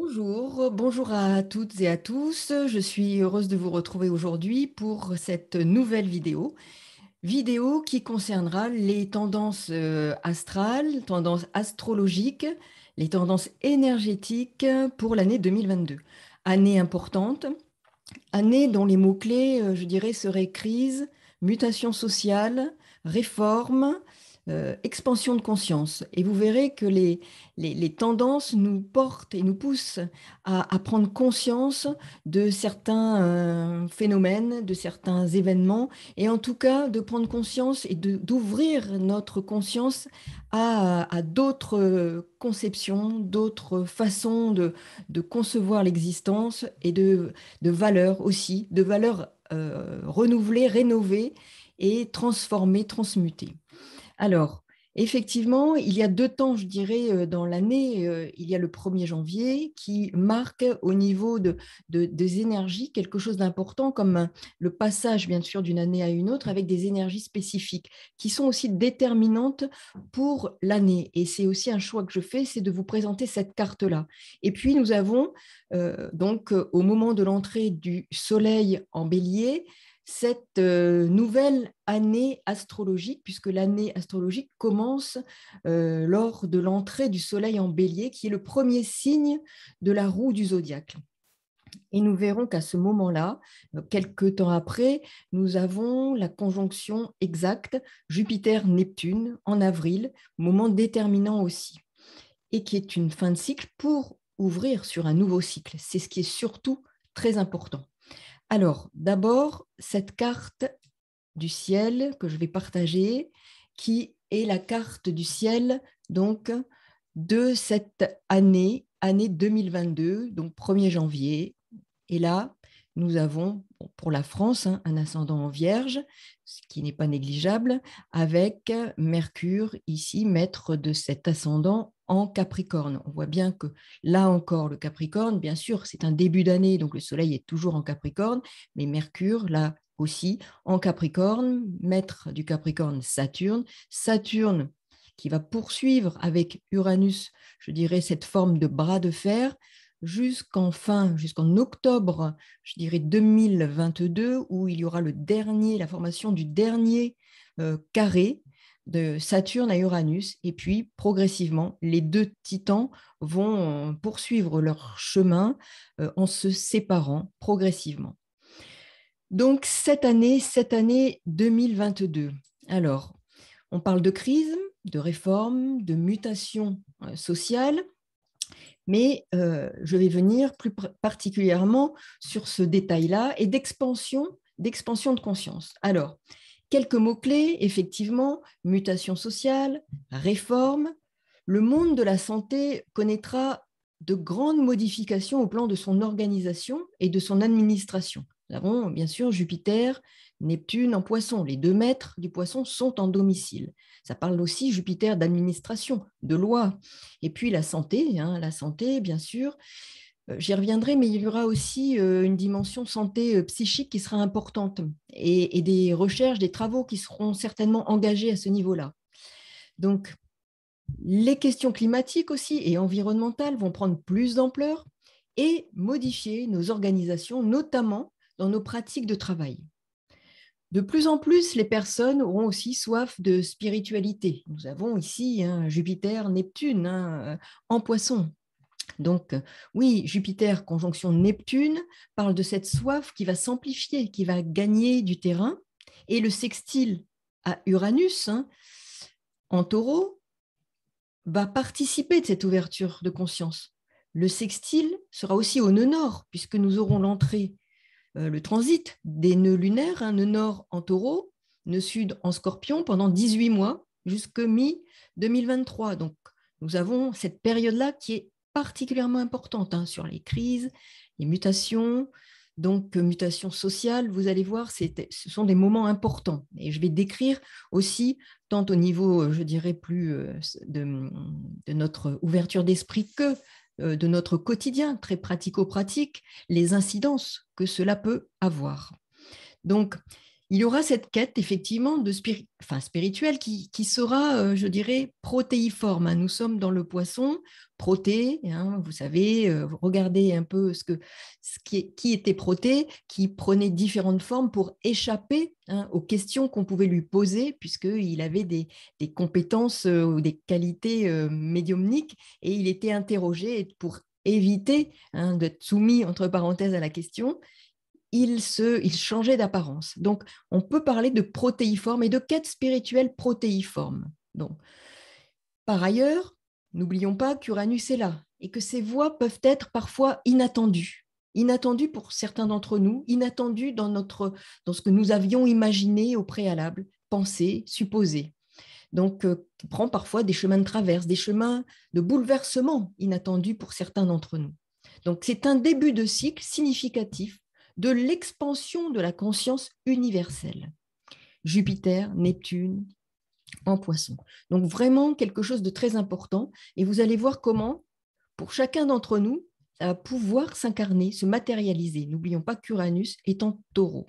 Bonjour, bonjour à toutes et à tous. Je suis heureuse de vous retrouver aujourd'hui pour cette nouvelle vidéo qui concernera les tendances astrales, tendances astrologiques, les tendances énergétiques pour l'année 2022. Année importante, année dont les mots-clés, je dirais, seraient crise, mutation sociale, réforme, expansion de conscience. Et vous verrez que les tendances nous portent et nous poussent à prendre conscience de certains phénomènes, de certains événements, et en tout cas de prendre conscience et d'ouvrir notre conscience à d'autres conceptions, d'autres façons de concevoir l'existence et de valeurs aussi, de valeurs renouvelées, rénovées et transformées, transmutées. Alors, effectivement, il y a deux temps, je dirais, dans l'année. Il y a le 1er janvier qui marque au niveau des énergies quelque chose d'important, comme le passage, bien sûr, d'une année à une autre avec des énergies spécifiques qui sont aussi déterminantes pour l'année. Et c'est aussi un choix que je fais, c'est de vous présenter cette carte-là. Et puis, nous avons donc, au moment de l'entrée du Soleil en Bélier, cette nouvelle année astrologique, puisque l'année astrologique commence lors de l'entrée du Soleil en Bélier, qui est le premier signe de la roue du zodiaque. Et nous verrons qu'à ce moment-là, quelques temps après, nous avons la conjonction exacte Jupiter-Neptune en avril, moment déterminant aussi, et qui est une fin de cycle pour ouvrir sur un nouveau cycle. C'est ce qui est surtout très important. Alors, d'abord, cette carte du ciel que je vais partager, qui est la carte du ciel donc de cette année 2022, donc 1er janvier. Et là, nous avons pour la France un ascendant en Vierge, ce qui n'est pas négligeable, avec Mercure ici, maître de cet ascendant en Capricorne. On voit bien que là encore, le Capricorne, bien sûr, c'est un début d'année, donc le Soleil est toujours en Capricorne, mais Mercure, là aussi, en Capricorne, maître du Capricorne, Saturne. Saturne qui va poursuivre avec Uranus, je dirais, cette forme de bras de fer, jusqu'en octobre, je dirais 2022, où il y aura la formation du dernier carré de Saturne à Uranus, et puis progressivement, les deux titans vont poursuivre leur chemin en se séparant progressivement. Donc cette année 2022, alors on parle de crise, de réforme, de mutation sociale, mais je vais venir plus particulièrement sur ce détail-là et d'expansion de conscience. Alors, quelques mots-clés, effectivement, mutation sociale, réforme. Le monde de la santé connaîtra de grandes modifications au plan de son organisation et de son administration. Nous avons bien sûr Jupiter, Neptune en Poisson. Les 2 maîtres du Poisson sont en domicile. Ça parle aussi Jupiter d'administration, de loi. Et puis la santé, bien sûr. J'y reviendrai, mais il y aura aussi une dimension santé psychique qui sera importante et des recherches, des travaux qui seront certainement engagés à ce niveau-là. Donc, les questions climatiques aussi et environnementales vont prendre plus d'ampleur et modifier nos organisations, notamment dans nos pratiques de travail. De plus en plus, les personnes auront aussi soif de spiritualité. Nous avons ici Jupiter, Neptune en Poisson. Donc, oui, Jupiter, conjonction Neptune, parle de cette soif qui va s'amplifier, qui va gagner du terrain. Et le sextile à Uranus, en Taureau, va participer de cette ouverture de conscience. Le sextile sera aussi au nœud nord, puisque nous aurons l'entrée, le transit des nœuds lunaires, nœud nord en Taureau, nœud sud en Scorpion, pendant 18 mois, jusque mi-2023. Donc, nous avons cette période-là qui est particulièrement importante sur les crises, les mutations, donc mutations sociales, vous allez voir, ce sont des moments importants. Et je vais décrire aussi, tant au niveau, je dirais, plus de notre ouverture d'esprit que de notre quotidien, très pratico-pratique, les incidences que cela peut avoir. Donc, il y aura cette quête effectivement spirituelle qui sera, je dirais, protéiforme. Nous sommes dans le poisson, Proté, vous savez, regardez un peu qui était Proté, qui prenait différentes formes pour échapper aux questions qu'on pouvait lui poser, puisqu'il avait des compétences ou des qualités médiumniques, et il était interrogé pour éviter d'être soumis, entre parenthèses, à la question. Il changeait d'apparence. Donc, on peut parler de protéiforme et de quête spirituelle protéiforme. Donc, par ailleurs, n'oublions pas qu'Uranus est là et que ses voix peuvent être parfois inattendues. Inattendues pour certains d'entre nous, inattendues dans ce que nous avions imaginé au préalable, pensé, supposé. Donc, qui prend parfois des chemins de traverse, des chemins de bouleversement inattendus pour certains d'entre nous. Donc, c'est un début de cycle significatif de l'expansion de la conscience universelle. Jupiter, Neptune, en Poisson. Donc vraiment quelque chose de très important. Et vous allez voir comment, pour chacun d'entre nous, ça va pouvoir s'incarner, se matérialiser. N'oublions pas qu'Uranus est en Taureau.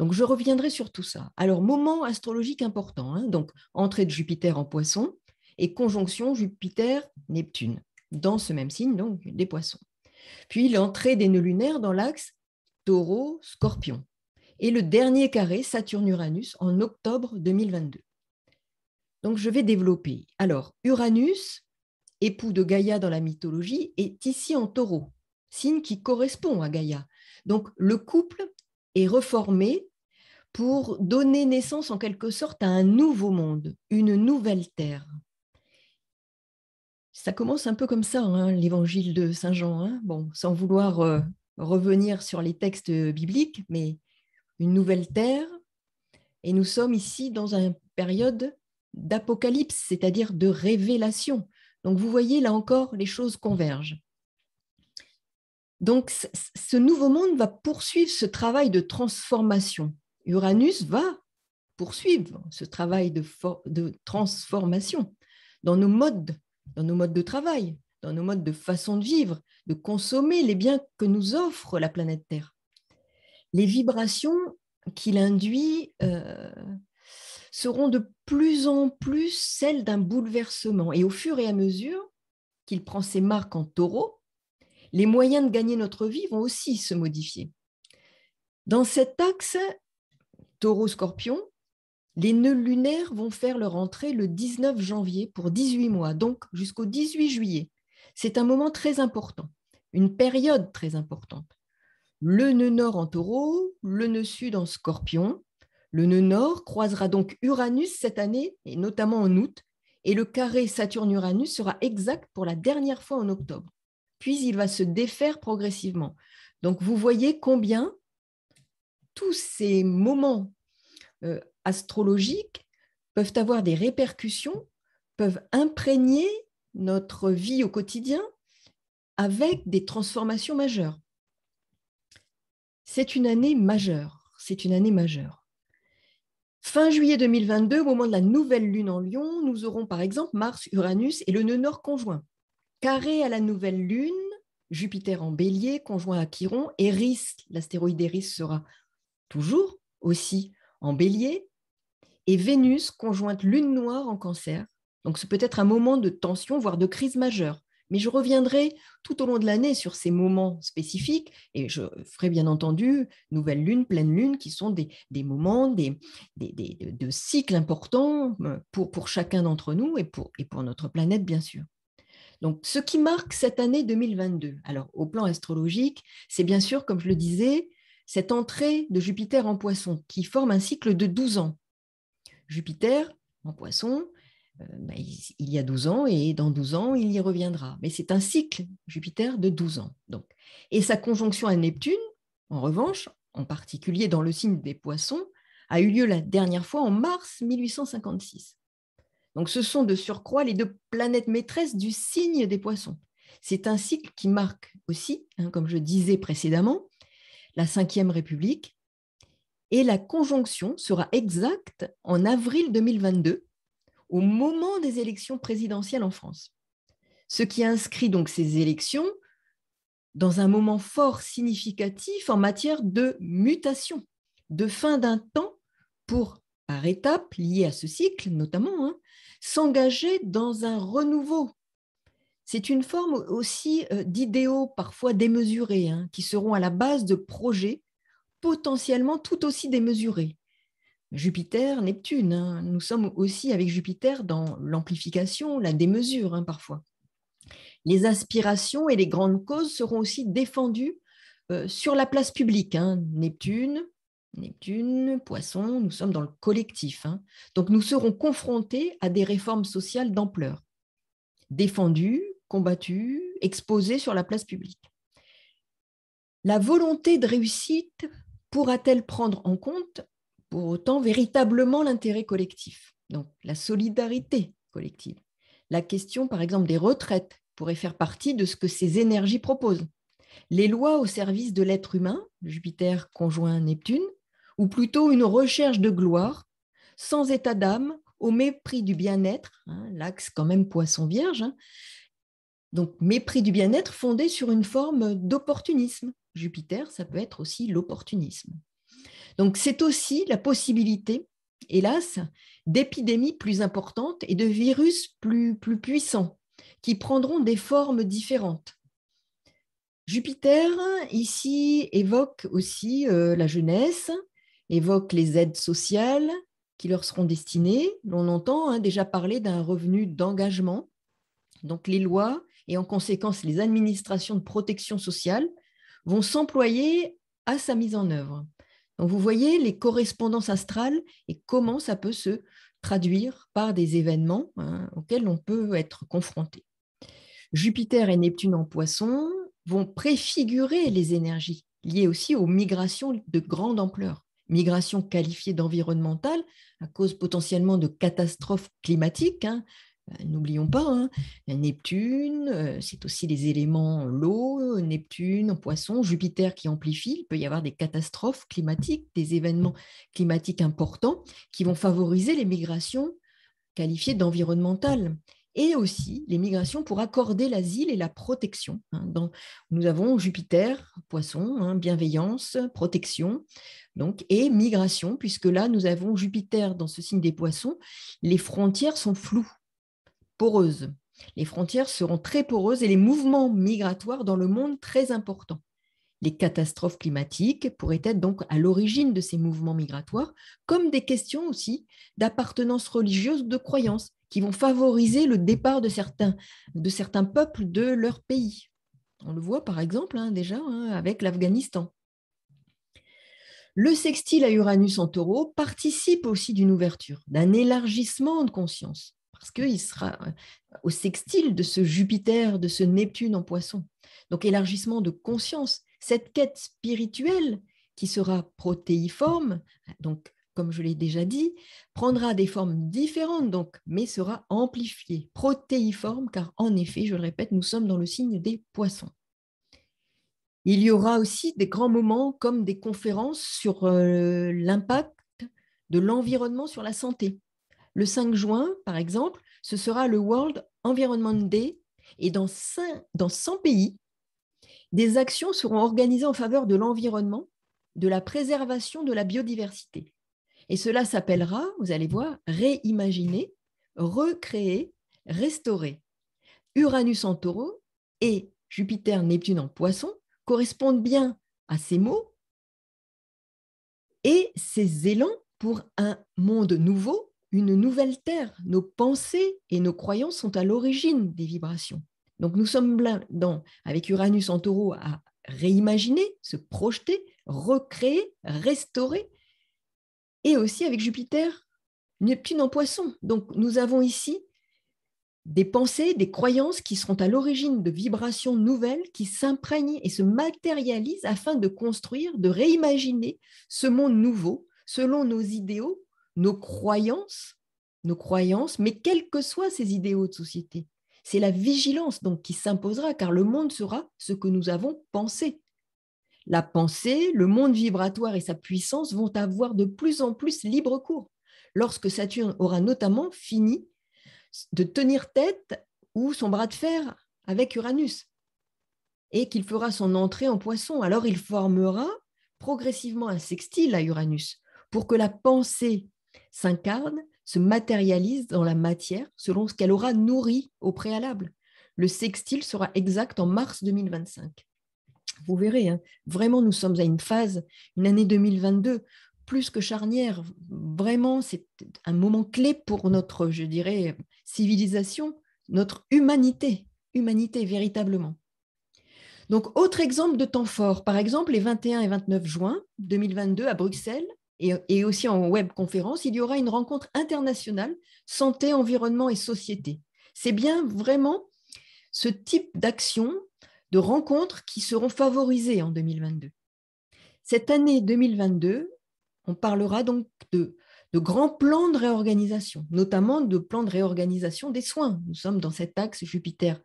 Donc je reviendrai sur tout ça. Alors, moment astrologique important, donc entrée de Jupiter en Poisson et conjonction Jupiter-Neptune, dans ce même signe, donc des Poissons. Puis l'entrée des nœuds lunaires dans l'axe Taureau-Scorpion. Et le dernier carré, Saturne-Uranus, en octobre 2022. Donc, je vais développer. Alors, Uranus, époux de Gaïa dans la mythologie, est ici en Taureau, signe qui correspond à Gaïa. Donc, le couple est reformé pour donner naissance en quelque sorte à un nouveau monde, une nouvelle terre. Ça commence un peu comme ça, l'évangile de Saint Jean, bon, sans vouloir revenir sur les textes bibliques, mais une nouvelle terre, et nous sommes ici dans une période d'apocalypse, c'est-à-dire de révélation. Donc vous voyez, là encore, les choses convergent. Donc ce nouveau monde va poursuivre ce travail de transformation. Uranus va poursuivre ce travail de transformation dans nos modes de travail, dans nos modes de façon de vivre, de consommer les biens que nous offre la planète Terre. Les vibrations qu'il induit seront de plus en plus celles d'un bouleversement. Et au fur et à mesure qu'il prend ses marques en Taureau, les moyens de gagner notre vie vont aussi se modifier. Dans cet axe Taureau-Scorpion, les nœuds lunaires vont faire leur entrée le 19 janvier pour 18 mois, donc jusqu'au 18 juillet. C'est un moment très important, une période très importante. Le nœud nord en Taureau, le nœud sud en Scorpion. Le nœud nord croisera donc Uranus cette année, et notamment en août, et le carré Saturne-Uranus sera exact pour la dernière fois en octobre. Puis il va se défaire progressivement. Donc vous voyez combien tous ces moments astrologiques peuvent avoir des répercussions, peuvent imprégner notre vie au quotidien avec des transformations majeures. C'est une année majeure. C'est une année majeure. Fin juillet 2022, au moment de la nouvelle lune en Lion, nous aurons par exemple Mars, Uranus et le nœud nord conjoint. Carré à la nouvelle lune, Jupiter en Bélier, conjoint à Chiron, Eris, l'astéroïde Eris sera toujours aussi en Bélier, et Vénus, conjointe lune noire en Cancer. Donc c'est peut-être un moment de tension, voire de crise majeure. Mais je reviendrai tout au long de l'année sur ces moments spécifiques et je ferai bien entendu nouvelle lune, pleine lune, qui sont des moments, de cycles importants pour chacun d'entre nous et pour notre planète, bien sûr. Donc, ce qui marque cette année 2022, alors au plan astrologique, c'est bien sûr, comme je le disais, cette entrée de Jupiter en Poisson qui forme un cycle de 12 ans. Jupiter en Poisson, il y a 12 ans et dans 12 ans, il y reviendra. Mais c'est un cycle Jupiter de 12 ans. Donc. Et sa conjonction à Neptune, en revanche, en particulier dans le signe des Poissons, a eu lieu la dernière fois en mars 1856. Donc ce sont de surcroît les deux planètes maîtresses du signe des Poissons. C'est un cycle qui marque aussi, comme je disais précédemment, la Ve République, et la conjonction sera exacte en avril 2022, au moment des élections présidentielles en France. Ce qui inscrit donc ces élections dans un moment fort significatif en matière de mutation, de fin d'un temps pour, par étapes liées à ce cycle notamment, s'engager dans un renouveau. C'est une forme aussi d'idéaux parfois démesurés, qui seront à la base de projets potentiellement tout aussi démesurés. Jupiter, Neptune, nous sommes aussi avec Jupiter dans l'amplification, la démesure parfois. Les aspirations et les grandes causes seront aussi défendues sur la place publique. Neptune, Poisson, nous sommes dans le collectif. Donc nous serons confrontés à des réformes sociales d'ampleur, défendues, combattues, exposées sur la place publique. La volonté de réussite pourra-t-elle prendre en compte pour autant véritablement l'intérêt collectif, donc la solidarité collective? La question, par exemple, des retraites pourrait faire partie de ce que ces énergies proposent. Les lois au service de l'être humain, Jupiter conjoint Neptune, ou plutôt une recherche de gloire, sans état d'âme, au mépris du bien-être, l'axe quand même Poisson-Vierge, donc mépris du bien-être fondé sur une forme d'opportunisme. Jupiter, ça peut être aussi l'opportunisme. Donc c'est aussi la possibilité, hélas, d'épidémies plus importantes et de virus plus puissants qui prendront des formes différentes. Jupiter, ici, évoque aussi la jeunesse, évoque les aides sociales qui leur seront destinées. On entend déjà parler d'un revenu d'engagement. Donc les lois et en conséquence les administrations de protection sociale vont s'employer à sa mise en œuvre. Donc vous voyez les correspondances astrales et comment ça peut se traduire par des événements auxquels on peut être confronté. Jupiter et Neptune en Poisson vont préfigurer les énergies liées aussi aux migrations de grande ampleur. Migrations qualifiées d'environnementales à cause potentiellement de catastrophes climatiques. N'oublions pas, Neptune, c'est aussi les éléments l'eau, Neptune en Poisson, Jupiter qui amplifie. Il peut y avoir des catastrophes climatiques, des événements climatiques importants qui vont favoriser les migrations qualifiées d'environnementales. Et aussi les migrations pour accorder l'asile et la protection. Nous avons Jupiter, Poisson, bienveillance, protection, donc, et migration, puisque là, nous avons Jupiter dans ce signe des Poissons. Les frontières sont floues, poreuses. Les frontières seront très poreuses et les mouvements migratoires dans le monde très importants. Les catastrophes climatiques pourraient être donc à l'origine de ces mouvements migratoires, comme des questions aussi d'appartenance religieuse ou de croyance, qui vont favoriser le départ de certains peuples de leur pays. On le voit par exemple déjà avec l'Afghanistan. Le sextile à Uranus en Taureau participe aussi d'une ouverture, d'un élargissement de conscience, parce qu'il sera au sextile de ce Jupiter, de ce Neptune en Poisson. Donc élargissement de conscience, cette quête spirituelle qui sera protéiforme, donc comme je l'ai déjà dit, prendra des formes différentes, donc, mais sera amplifiée, protéiforme, car en effet, je le répète, nous sommes dans le signe des Poissons. Il y aura aussi des grands moments comme des conférences sur l'impact de l'environnement sur la santé. Le 5 juin, par exemple, ce sera le World Environment Day et dans 100 pays, des actions seront organisées en faveur de l'environnement, de la préservation de la biodiversité. Et cela s'appellera, vous allez voir, réimaginer, recréer, restaurer. Uranus en Taureau et Jupiter, Neptune en Poisson correspondent bien à ces mots et ces élans pour un monde nouveau, une nouvelle terre. Nos pensées et nos croyances sont à l'origine des vibrations. Donc nous sommes avec Uranus en Taureau à réimaginer, se projeter, recréer, restaurer, et aussi avec Jupiter, Neptune en Poisson. Donc nous avons ici des pensées, des croyances qui seront à l'origine de vibrations nouvelles qui s'imprègnent et se matérialisent afin de construire, de réimaginer ce monde nouveau selon nos idéaux, nos croyances, mais quels que soient ces idéaux de société. C'est la vigilance donc qui s'imposera car le monde sera ce que nous avons pensé. La pensée, le monde vibratoire et sa puissance vont avoir de plus en plus libre cours lorsque Saturne aura notamment fini de tenir tête ou son bras de fer avec Uranus et qu'il fera son entrée en Poisson. Alors il formera progressivement un sextile à Uranus pour que la pensée s'incarne, se matérialise dans la matière selon ce qu'elle aura nourri au préalable. Le sextile sera exact en mars 2025. Vous verrez, hein, vraiment, nous sommes à une phase, une année 2022, plus que charnière. Vraiment, c'est un moment clé pour notre, je dirais, civilisation, notre humanité, véritablement. Donc, autre exemple de temps fort, par exemple, les 21 et 29 juin 2022 à Bruxelles et aussi en webconférence, il y aura une rencontre internationale santé, environnement et société. C'est bien vraiment ce type d'action, de rencontres qui seront favorisées en 2022. Cette année 2022, on parlera donc de grands plans de réorganisation, notamment de plans de réorganisation des soins. Nous sommes dans cet axe Jupiter,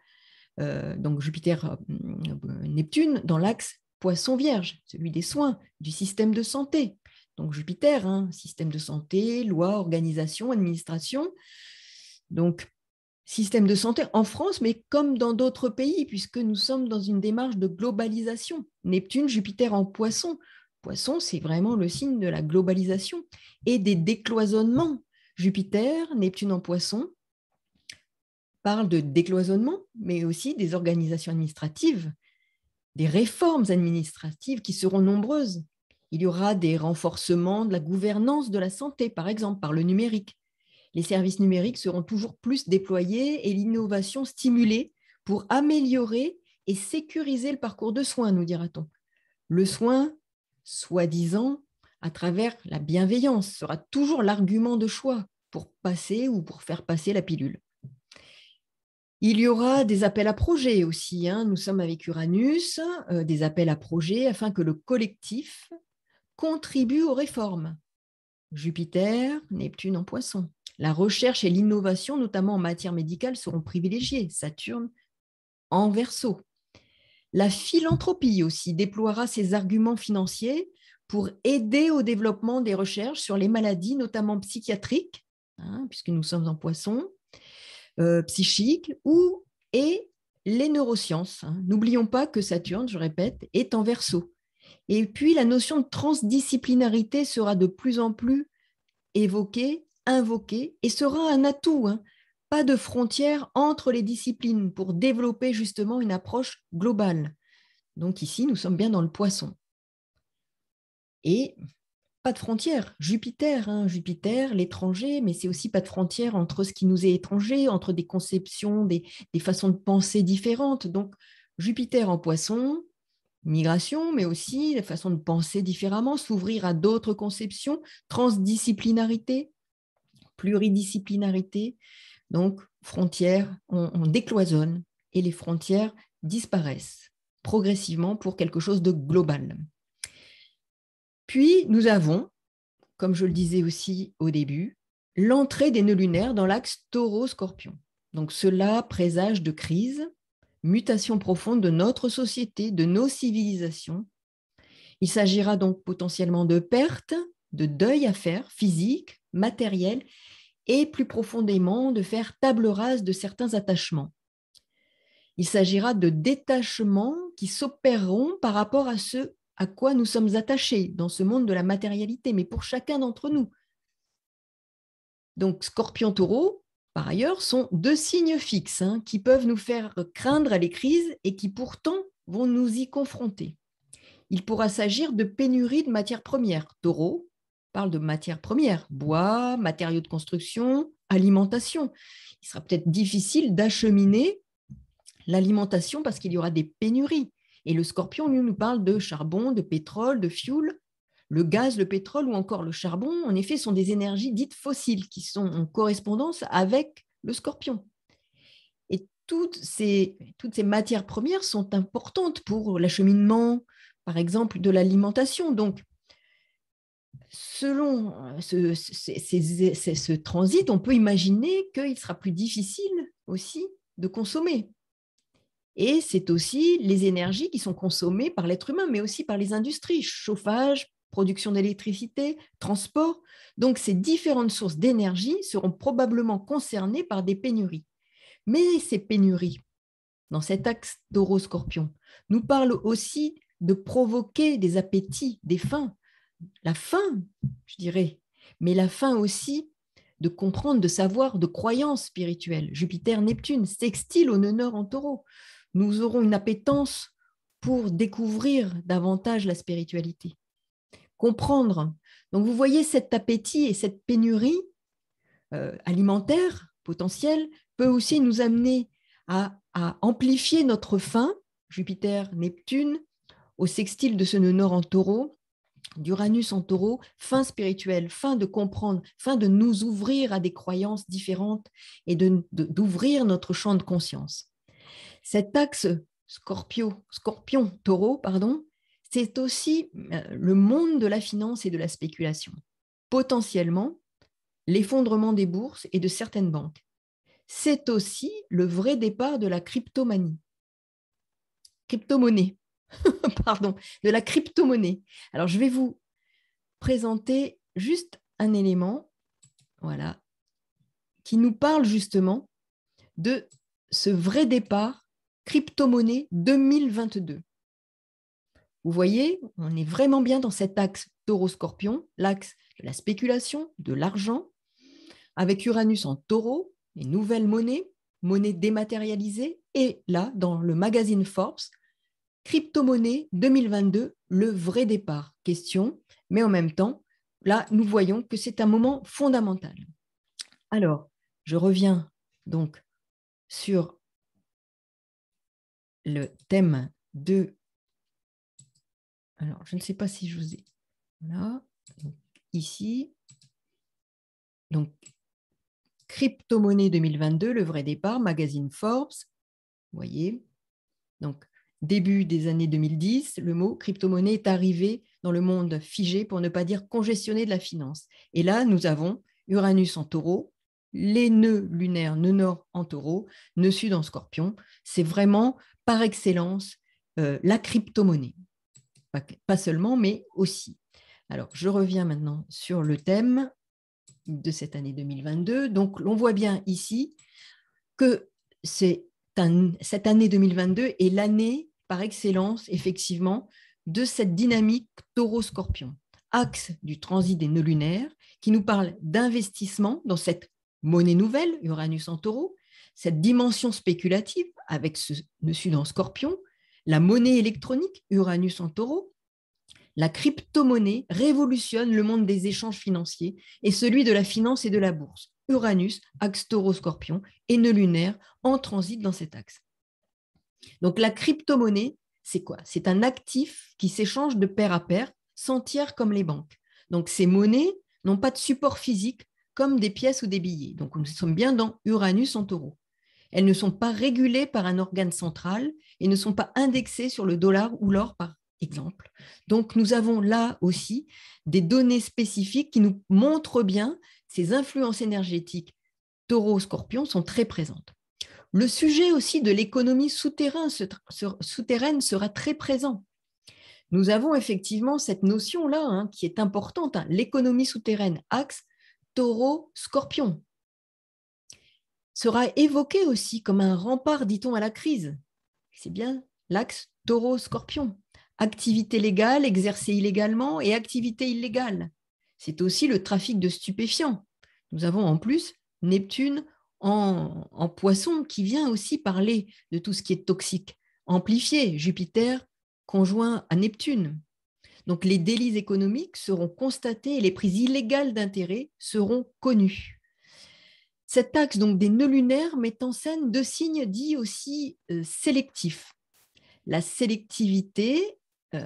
donc Jupiter-Neptune, dans l'axe Poisson-Vierge, celui des soins, du système de santé. Donc Jupiter, hein, système de santé, loi, organisation, administration. Donc système de santé en France, mais comme dans d'autres pays, puisque nous sommes dans une démarche de globalisation. Neptune, Jupiter en Poisson. Poisson, c'est vraiment le signe de la globalisation et des décloisonnements. Jupiter, Neptune en Poisson, parle de décloisonnement, mais aussi des organisations administratives, des réformes administratives qui seront nombreuses. Il y aura des renforcements de la gouvernance de la santé, par exemple, par le numérique. Les services numériques seront toujours plus déployés et l'innovation stimulée pour améliorer et sécuriser le parcours de soins, nous dira-t-on. Le soin, soi-disant, à travers la bienveillance, sera toujours l'argument de choix pour passer ou pour faire passer la pilule. Il y aura des appels à projets aussi. Hein. Nous sommes avec Uranus, des appels à projets afin que le collectif contribue aux réformes. Jupiter, Neptune en Poisson. La recherche et l'innovation, notamment en matière médicale, seront privilégiées. Saturne en Verseau. La philanthropie aussi déploiera ses arguments financiers pour aider au développement des recherches sur les maladies, notamment psychiatriques, hein, puisque nous sommes en Poisson, psychiques et les neurosciences. Hein. N'oublions pas que Saturne, je répète, est en Verseau. Et puis, la notion de transdisciplinarité sera de plus en plus évoquée, invoquée, et sera un atout. Hein. Pas de frontières entre les disciplines pour développer justement une approche globale. Donc ici, nous sommes bien dans le Poisson. Et pas de frontières. Jupiter, hein, Jupiter, l'étranger, mais c'est aussi pas de frontières entre ce qui nous est étranger, entre des conceptions, des façons de penser différentes. Donc, Jupiter en Poisson, migration, mais aussi la façon de penser différemment, s'ouvrir à d'autres conceptions, transdisciplinarité, pluridisciplinarité. Donc, frontières, on décloisonne et les frontières disparaissent progressivement pour quelque chose de global. Puis, nous avons, comme je le disais aussi au début, l'entrée des nœuds lunaires dans l'axe Taureau-Scorpion. Donc, cela présage de crise, mutation profonde de notre société, de nos civilisations. Il s'agira donc potentiellement de pertes, de deuil à faire, physique, matériel, et plus profondément de faire table rase de certains attachements. Il s'agira de détachements qui s'opéreront par rapport à ce à quoi nous sommes attachés dans ce monde de la matérialité, mais pour chacun d'entre nous. Donc, Scorpion-Taureau, par ailleurs, sont deux signes fixes hein, qui peuvent nous faire craindre les crises et qui pourtant vont nous y confronter. Il pourra s'agir de pénurie de matières premières. Taureau parle de matières premières, bois, matériaux de construction, alimentation. Il sera peut-être difficile d'acheminer l'alimentation parce qu'il y aura des pénuries. Et le Scorpion, lui, nous parle de charbon, de pétrole, de fioul. Le gaz, le pétrole ou encore le charbon, en effet, sont des énergies dites fossiles qui sont en correspondance avec le Scorpion. Et toutes ces matières premières sont importantes pour l'acheminement, par exemple, de l'alimentation. Donc, selon ce transit, on peut imaginer qu'il sera plus difficile aussi de consommer. Et c'est aussi les énergies qui sont consommées par l'être humain, mais aussi par les industries, chauffage, production d'électricité, transport. Donc, ces différentes sources d'énergie seront probablement concernées par des pénuries. Mais ces pénuries, dans cet axe Taureau-Scorpion, nous parlent aussi de provoquer des appétits, des faims, la fin, je dirais, mais la fin aussi de comprendre, de savoir, de croyances spirituelles. Jupiter, Neptune, sextile au nœud nord en taureau. Nous aurons une appétence pour découvrir davantage la spiritualité, comprendre. Donc vous voyez, cet appétit et cette pénurie alimentaire potentielle peut aussi nous amener à amplifier notre faim, Jupiter, Neptune, au sextile de ce nœud nord en taureau, d'Uranus en taureau, fin spirituelle, fin de comprendre, fin de nous ouvrir à des croyances différentes et d'ouvrir notre champ de conscience. Cet axe scorpion-taureau, c'est aussi le monde de la finance et de la spéculation. Potentiellement, l'effondrement des bourses et de certaines banques. C'est aussi le vrai départ de la cryptomonnaie, de la cryptomonnaie. Alors, je vais vous présenter juste un élément, voilà, qui nous parle justement de ce vrai départ cryptomonnaie 2022. Vous voyez, on est vraiment bien dans cet axe taureau-scorpion, l'axe de la spéculation, de l'argent, avec Uranus en taureau, les nouvelles monnaies, monnaies dématérialisées, et là, dans le magazine Forbes, crypto-monnaie 2022, le vrai départ. Question, mais en même temps, là, nous voyons que c'est un moment fondamental. Alors, je reviens donc sur le thème de... Alors, je ne sais pas si je vous ai... Là, donc, ici. Donc, crypto-monnaie 2022, le vrai départ, magazine Forbes. Vous voyez, donc début des années 2010, le mot crypto-monnaie est arrivé dans le monde figé, pour ne pas dire congestionné, de la finance. Et là, nous avons Uranus en taureau, les nœuds lunaires, nœud nord en taureau, nœud sud en scorpion. C'est vraiment par excellence la crypto-monnaie. Pas seulement, mais aussi. Alors, je reviens maintenant sur le thème de cette année 2022. Donc, l'on voit bien ici que cette année 2022 est l'année par excellence, effectivement, de cette dynamique taureau-scorpion. Axe du transit des nœuds lunaires qui nous parle d'investissement dans cette monnaie nouvelle, Uranus en taureau, cette dimension spéculative avec ce nœud sud en scorpion, la monnaie électronique, Uranus en taureau. La crypto-monnaie révolutionne le monde des échanges financiers et celui de la finance et de la bourse. Uranus, axe taureau-scorpion, et nœud lunaire en transit dans cet axe. Donc la crypto-monnaie, c'est quoi? C'est un actif qui s'échange de pair à pair, sans tiers comme les banques. Donc ces monnaies n'ont pas de support physique comme des pièces ou des billets. Donc nous sommes bien dans Uranus en taureau. Elles ne sont pas régulées par un organe central et ne sont pas indexées sur le dollar ou l'or par exemple. Donc nous avons là aussi des données spécifiques qui nous montrent bien ces influences énergétiques taureau-scorpion sont très présentes. Le sujet aussi de l'économie souterraine sera très présent. Nous avons effectivement cette notion-là qui est importante, l'économie souterraine, axe taureau-scorpion, sera évoqué aussi comme un rempart, dit-on, à la crise. C'est bien l'axe taureau-scorpion. Activité légale, exercée illégalement, et activité illégale. C'est aussi le trafic de stupéfiants. Nous avons en plus Neptune en poisson qui vient aussi parler de tout ce qui est toxique. Amplifié, Jupiter conjoint à Neptune. Donc les délits économiques seront constatés et les prises illégales d'intérêt seront connues. Cet axe donc des nœuds lunaires met en scène deux signes dits aussi sélectifs. La sélectivité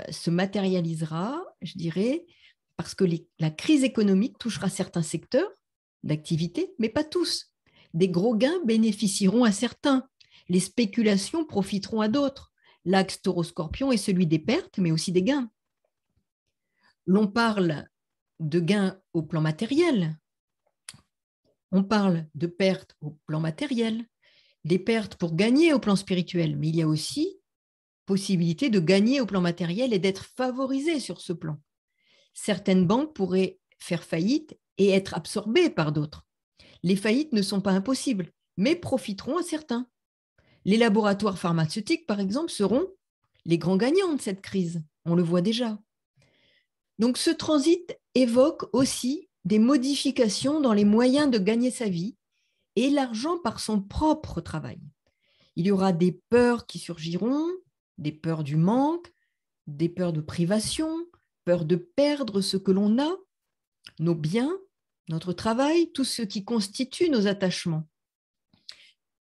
se matérialisera, je dirais, parce que la crise économique touchera certains secteurs d'activité, mais pas tous. Des gros gains bénéficieront à certains. Les spéculations profiteront à d'autres. L'axe taureau-scorpion est celui des pertes, mais aussi des gains. L'on parle de gains au plan matériel. On parle de pertes au plan matériel, des pertes pour gagner au plan spirituel, mais il y a aussi possibilité de gagner au plan matériel et d'être favorisé sur ce plan. Certaines banques pourraient faire faillite et être absorbées par d'autres. Les faillites ne sont pas impossibles, mais profiteront à certains. Les laboratoires pharmaceutiques, par exemple, seront les grands gagnants de cette crise. On le voit déjà. Donc ce transit évoque aussi des modifications dans les moyens de gagner sa vie, élargant par son propre travail. Il y aura des peurs qui surgiront, des peurs du manque, des peurs de privation, peur de perdre ce que l'on a, nos biens, notre travail, tout ce qui constitue nos attachements.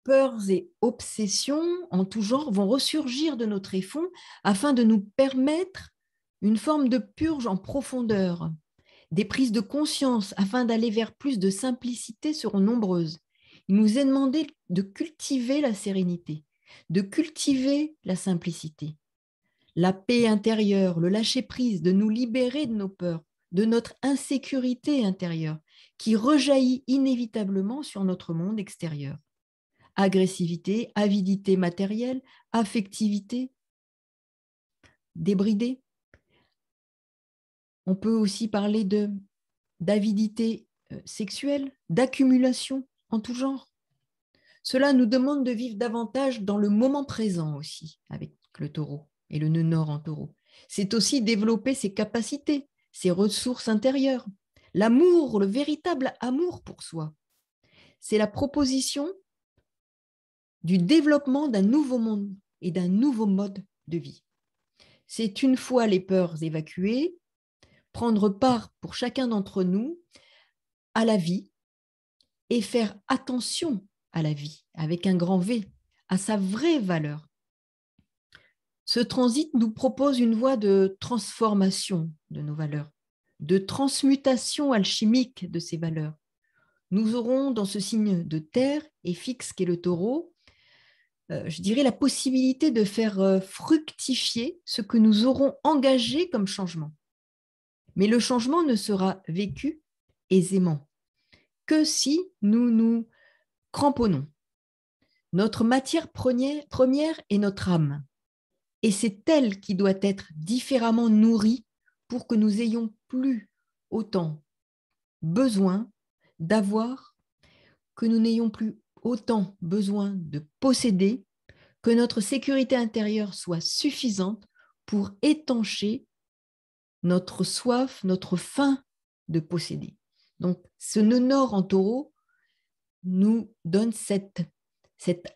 Peurs et obsessions en tout genre vont ressurgir de nos tréfonds afin de nous permettre une forme de purge en profondeur. Des prises de conscience afin d'aller vers plus de simplicité seront nombreuses. Il nous est demandé de cultiver la sérénité, de cultiver la simplicité, la paix intérieure, le lâcher-prise, de nous libérer de nos peurs, de notre insécurité intérieure qui rejaillit inévitablement sur notre monde extérieur. Agressivité, avidité matérielle, affectivité débridée. On peut aussi parler d'avidité sexuelle, d'accumulation en tout genre. Cela nous demande de vivre davantage dans le moment présent aussi, avec le taureau et le nœud nord en taureau. C'est aussi développer ses capacités, ses ressources intérieures, l'amour, le véritable amour pour soi. C'est la proposition du développement d'un nouveau monde et d'un nouveau mode de vie. C'est une fois les peurs évacuées, prendre part pour chacun d'entre nous à la vie et faire attention à la vie, avec un grand V, à sa vraie valeur. Ce transit nous propose une voie de transformation de nos valeurs, de transmutation alchimique de ces valeurs. Nous aurons dans ce signe de terre et fixe qu'est le taureau, je dirais la possibilité de faire fructifier ce que nous aurons engagé comme changement. Mais le changement ne sera vécu aisément que si nous nous cramponnons. Notre matière première est notre âme. Et c'est elle qui doit être différemment nourrie pour que nous ayons plus autant besoin d'avoir, que nous n'ayons plus autant besoin de posséder, que notre sécurité intérieure soit suffisante pour étancher notre soif, notre faim de posséder. Donc, ce nœud nord en taureau nous donne cette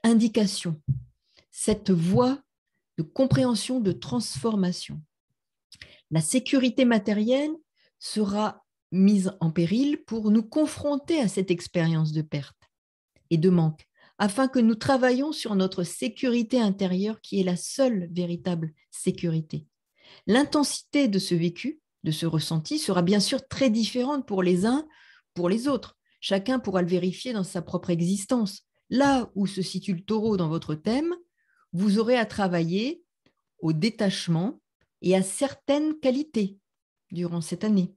indication, cette voie de compréhension, de transformation. La sécurité matérielle sera mise en péril pour nous confronter à cette expérience de perte et de manque, afin que nous travaillions sur notre sécurité intérieure qui est la seule véritable sécurité. L'intensité de ce vécu, de ce ressenti, sera bien sûr très différente pour les uns, pour les autres. Chacun pourra le vérifier dans sa propre existence. Là où se situe le taureau dans votre thème, vous aurez à travailler au détachement et à certaines qualités durant cette année.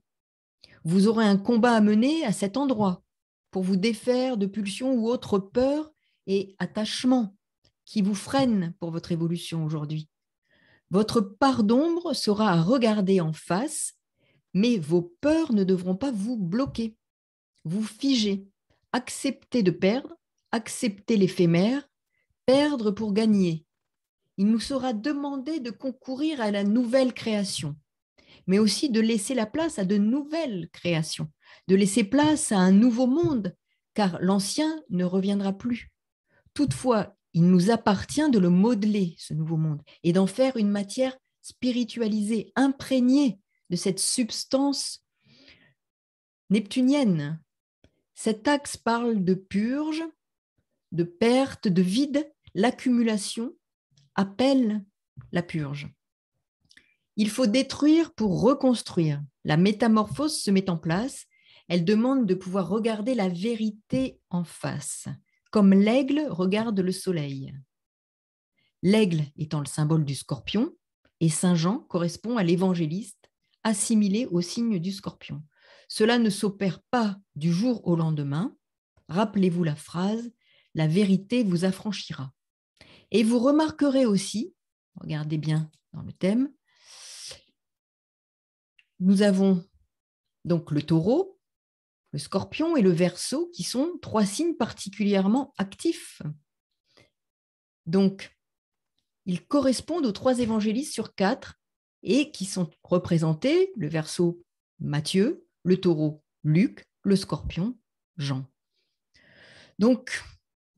Vous aurez un combat à mener à cet endroit pour vous défaire de pulsions ou autres peurs et attachements qui vous freinent pour votre évolution aujourd'hui. Votre part d'ombre sera à regarder en face, mais vos peurs ne devront pas vous bloquer, vous figer. Acceptez de perdre, acceptez l'éphémère, perdre pour gagner. Il nous sera demandé de concourir à la nouvelle création, mais aussi de laisser la place à de nouvelles créations, de laisser place à un nouveau monde, car l'ancien ne reviendra plus. Toutefois, il nous appartient de le modeler, ce nouveau monde, et d'en faire une matière spiritualisée, imprégnée de cette substance neptunienne. Cet axe parle de purge, de perte, de vide. L'accumulation appelle la purge. Il faut détruire pour reconstruire. La métamorphose se met en place. Elle demande de pouvoir regarder la vérité en face, comme l'aigle regarde le soleil. L'aigle étant le symbole du scorpion, et Saint Jean correspond à l'évangéliste assimilé au signe du scorpion. Cela ne s'opère pas du jour au lendemain. Rappelez-vous la phrase « La vérité vous affranchira ». Et vous remarquerez aussi, regardez bien dans le thème, nous avons donc le taureau, le scorpion et le verseau qui sont trois signes particulièrement actifs. Donc, ils correspondent aux trois évangélistes sur 4 et qui sont représentés, le Verseau Matthieu, le Taureau Luc, le Scorpion Jean. Donc,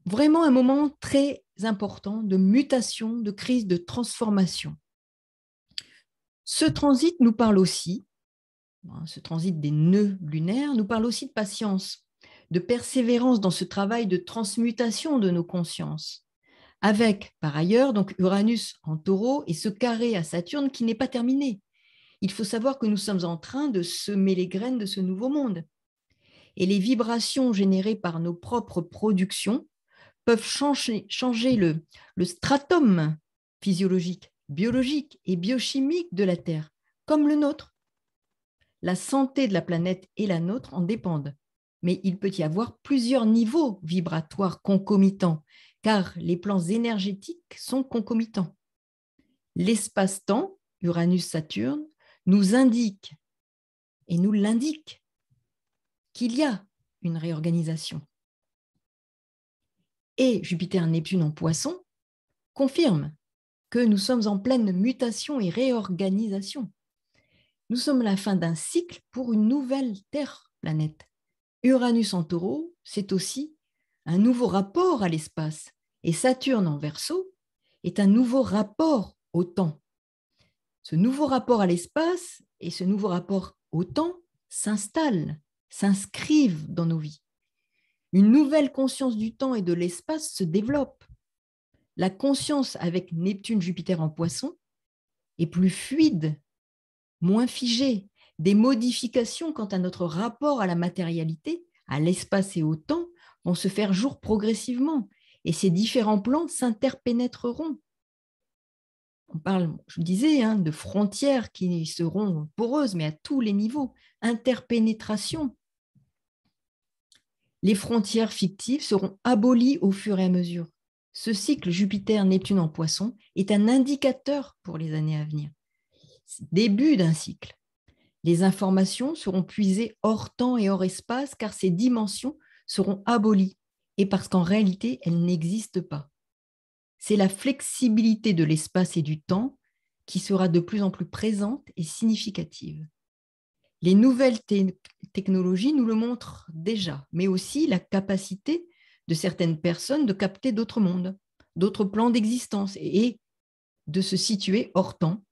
vraiment un moment très important de mutation, de crise, de transformation. Ce transit nous parle aussi, ce transit des nœuds lunaires, nous parle aussi de patience, de persévérance dans ce travail de transmutation de nos consciences. Avec, par ailleurs, donc Uranus en Taureau et ce carré à Saturne qui n'est pas terminé. Il faut savoir que nous sommes en train de semer les graines de ce nouveau monde. Et les vibrations générées par nos propres productions peuvent changer le stratum physiologique, biologique et biochimique de la Terre, comme le nôtre. La santé de la planète et la nôtre en dépendent. Mais il peut y avoir plusieurs niveaux vibratoires concomitants, car les plans énergétiques sont concomitants. L'espace-temps, Uranus-Saturne, nous indique, et nous l'indique, qu'il y a une réorganisation. Et Jupiter-Neptune en Poisson confirme que nous sommes en pleine mutation et réorganisation. Nous sommes à la fin d'un cycle pour une nouvelle Terre-planète. Uranus en Taureau, c'est aussi un nouveau rapport à l'espace. Et Saturne en Verseau est un nouveau rapport au temps. Ce nouveau rapport à l'espace et ce nouveau rapport au temps s'installent, s'inscrivent dans nos vies. Une nouvelle conscience du temps et de l'espace se développe. La conscience avec Neptune, Jupiter en Poisson est plus fluide, moins figée. Des modifications quant à notre rapport à la matérialité, à l'espace et au temps vont se faire jour progressivement et ces différents plans s'interpénétreront. On parle, je disais, de frontières qui seront poreuses, mais à tous les niveaux. Interpénétration. Les frontières fictives seront abolies au fur et à mesure. Ce cycle Jupiter-Neptune en Poisson est un indicateur pour les années à venir. Début d'un cycle. Les informations seront puisées hors temps et hors espace car ces dimensions seront abolies et parce qu'en réalité, elles n'existent pas. C'est la flexibilité de l'espace et du temps qui sera de plus en plus présente et significative. Les nouvelles technologies nous le montrent déjà, mais aussi la capacité de certaines personnes de capter d'autres mondes, d'autres plans d'existence et de se situer hors temps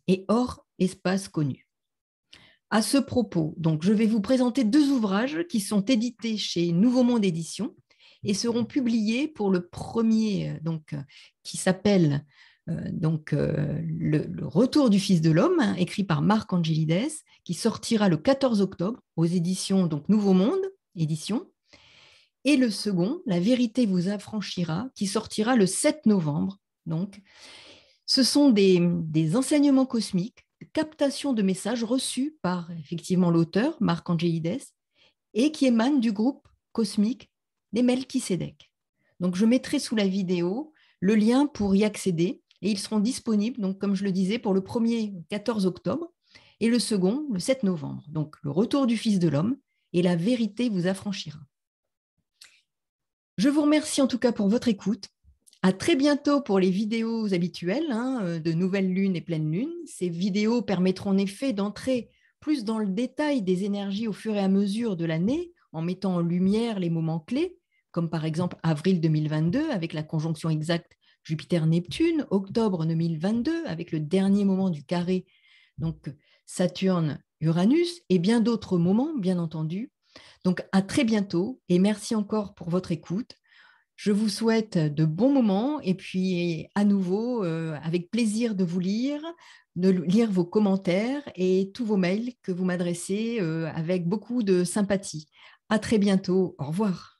et hors espace connu. À ce propos, donc, je vais vous présenter 2 ouvrages qui sont édités chez Nouveau Monde Éditions et seront publiés pour le premier, qui s'appelle le Retour du Fils de l'Homme, écrit par Marc Angelides, qui sortira le 14 octobre aux éditions Nouveau Monde Éditions. Et le second, La Vérité vous affranchira, qui sortira le 7 novembre. Donc, ce sont des enseignements cosmiques, captation de messages reçus par effectivement l'auteur, Marc Angelides, et qui émanent du groupe cosmique des Melchisédek. Donc, je mettrai sous la vidéo le lien pour y accéder et ils seront disponibles, donc, comme je le disais, pour le premier 14 octobre et le second le 7 novembre. Donc, le retour du Fils de l'homme et la vérité vous affranchira. Je vous remercie en tout cas pour votre écoute. À très bientôt pour les vidéos habituelles de nouvelle lune et pleine lune. Ces vidéos permettront en effet d'entrer plus dans le détail des énergies au fur et à mesure de l'année, en mettant en lumière les moments clés, comme par exemple avril 2022 avec la conjonction exacte Jupiter-Neptune, octobre 2022 avec le dernier moment du carré, donc Saturne-Uranus, et bien d'autres moments, bien entendu. Donc à très bientôt et merci encore pour votre écoute. Je vous souhaite de bons moments et puis à nouveau, avec plaisir de vous lire, de lire vos commentaires et tous vos mails que vous m'adressez avec beaucoup de sympathie. À très bientôt. Au revoir.